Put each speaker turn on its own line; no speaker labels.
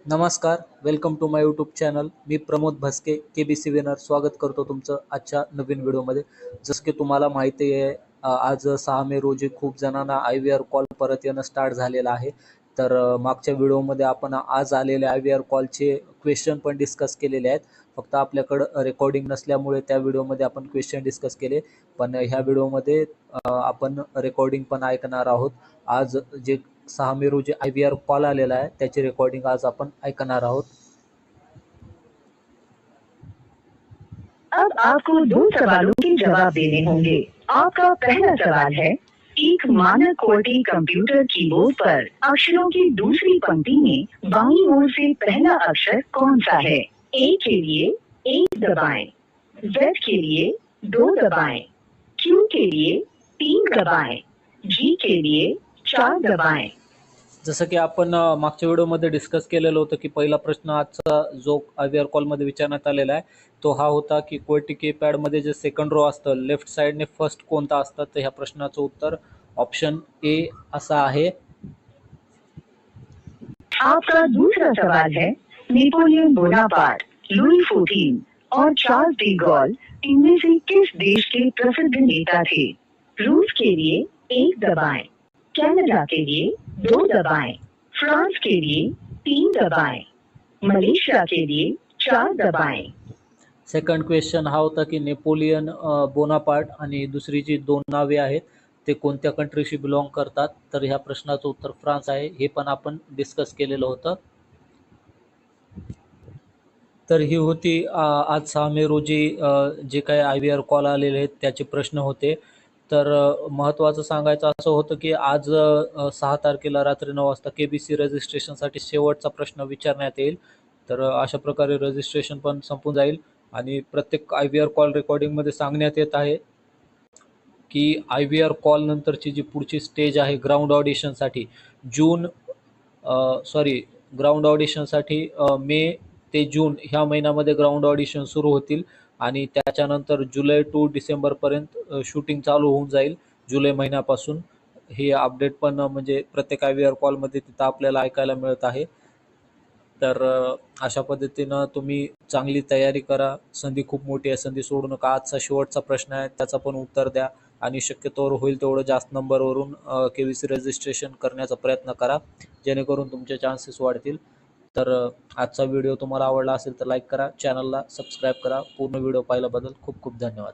नमस्कार, welcome to my YouTube channel. मी Pramod Bhaske, KBC winner. स्वागत करतो तुमचं आजच्या नवीन व्हिडिओमध्ये. जसं की तुम्हाला माहिती आहे, आज 6 मे रोजी खूप जणांना IVR कॉल परत येणं स्टार्ट झालेलं आहे. तर मागच्या व्हिडिओमध्ये आपण आज आलेले IVR कॉलचे क्वेश्चन पण डिस्कस केलेले आहेत. फक्त आपल्याकडं रेकॉर्डिंग नसल्यामुळे त्या व्हिडिओमध्ये आपण क्वेश्चन डिस्कस केले. पण ह्या व्हिडिओमध्ये आपण रेकॉर्डिंग पण ऐकणार आहोत. आज जे 6 मे रोजी IVR कॉल आलेला आहे त्याची रेकॉर्डिंग आज आपण ऐकणार आहोत.
अब आपको 2 सवालों के जवाब देने होंगे। आपका पहला सवाल है, एक मानक QWERTY कंप्यूटर कीबोर्ड पर अक्षरों की दूसरी पंक्ति में बाईं ओर से पहला अक्षर कौन सा है? A के लिए 1 दबाएं, Z के लिए 2 दबाएं, Q के लिए 3 दबाएं, G के लिए 4 दबाएं।
जसं की आपण मागच्या व्हिडिओमध्ये डिस्कस केलेलं होतं की पहिला प्रश्न आजचा जो IVR कॉलमध्ये विचारण्यात आलेला आहे तो हा होता की QWERTY कीपॅडमध्ये जे सेकंड रो असतं लेफ्ट साईडने फर्स्ट कोणता असतं. तर ह्या प्रश्नाचं उत्तर ऑप्शन ए असा आहे.
आपका दूसरा सवाल है, नेपोलियन बोनापार्ट, लुई 14 और चार्ल्स डी गॉल इनमें से किस देश के प्रसिद्ध नेता थे? रूस के लिए 1 दबाएं, कनाडा के लिए 2 दबाएं, फ्रांस के लिए 3 दबाएं, मलेशिया के लिए 4 दबाएं।
सेकंड क्वेश्चन हा होता की नेपोलियन बोनापार्ट आणि दुसरी जी दोन नावे आहेत ते कोणत्या कंट्रीशी बिलॉंग करतात. तर ह्या प्रश्नाचं उत्तर फ्रान्स आहे. हे पण आपण डिस्कस केलेलं होतं. तर ही होती आज 6 मे रोजी जे काही IVR कॉल आलेले आहेत त्याचे प्रश्न होते. तर महत्त्वाचं सांगायचं असं होतं की आज 6 तारखेला रात्री 9 वाजता KBC रजिस्ट्रेशनसाठी शेवटचा प्रश्न विचारण्यात येईल. तर अशा प्रकारे रजिस्ट्रेशन पण संपून जाईल आणि प्रत्येक IVR कॉल रेकॉर्डिंगमध्ये सांगण्यात येत आहे की IVR कॉल नंतरची जी पुढची स्टेज आहे ग्राउंड ऑडिशनसाठी ग्राउंड ऑडिशनसाठी मे ते जून ह्या महिन्यामध्ये ग्राउंड ऑडिशन सुरू होतील आणि त्याच्यानंतर जुलै टू डिसेंबरपर्यंत शूटिंग चालू होऊन जाईल. जुलै महिन्यापासून हे अपडेट पण म्हणजे प्रत्येक IVR कॉलमध्ये तिथं आपल्याला ऐकायला मिळत आहे. तर अशा पद्धतीनं तुम्ही चांगली तयारी करा. संधी खूप मोठी आहे, संधी सोडू नका. आजचा शेवटचा प्रश्न आहे त्याचा पण उत्तर द्या आणि शक्यतोवर होईल तेवढं जास्त नंबरवरून KBC रजिस्ट्रेशन करण्याचा प्रयत्न करा जेणेकरून तुमचे चान्सेस वाढतील. तर आजचा व्हिडिओ तुम्हाला आवडला असेल तर लाईक करा, चॅनलला सबस्क्राईब करा. पूर्ण व्हिडिओ पाहिल्याबद्दल खूप खूप धन्यवाद.